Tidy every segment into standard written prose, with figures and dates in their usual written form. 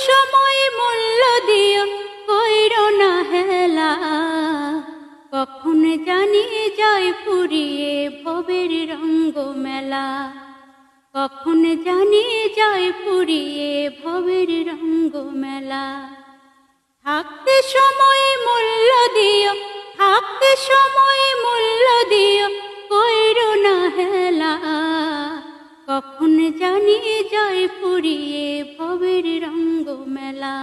সময় মূল্য দিও কইরো না হেলা, কখন জানি যায় ফুরিয়ে ভবের রঙ্গ মেলা, কখন জানি যায় ফুরিয়ে ভবের রঙ্গ মেলা। থাকতে সময় মূল্য দিও, থাকতে সময় মূল্য দিও কইরো না হেলা, কখন জানি যায় ফুরিয়ে ভবের রঙ্গ মেলা,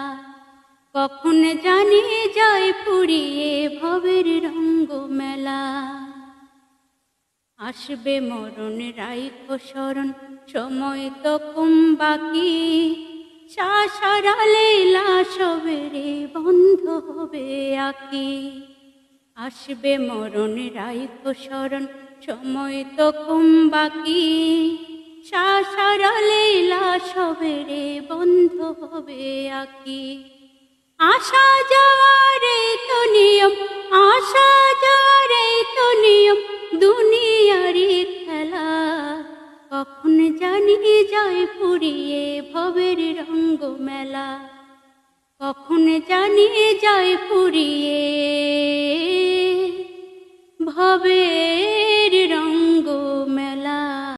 কখন জানি যায় ফুরিয়ে ভবের রঙ্গ মেলা। আসবে মরণ রাইখো স্মরণ সময় তো কম বাকি, সারালে লাশবেরে বন্ধ হবে আঁকি। আসবে মরণ রাইখো স্মরণ সময় তো কম বাকি, সারালে লাশবেরে বন্ধ হবে আঁকি। আসা যাওয়ার তো নিয়ম, আসা যাওয়ার তো নিয়ম দুনিয়ারি খেলা, কখন জানি যায় ফুরিয়ে ভবের রঙ্গ মেলা, কখন জানি যায় ফুরিয়ে ভবের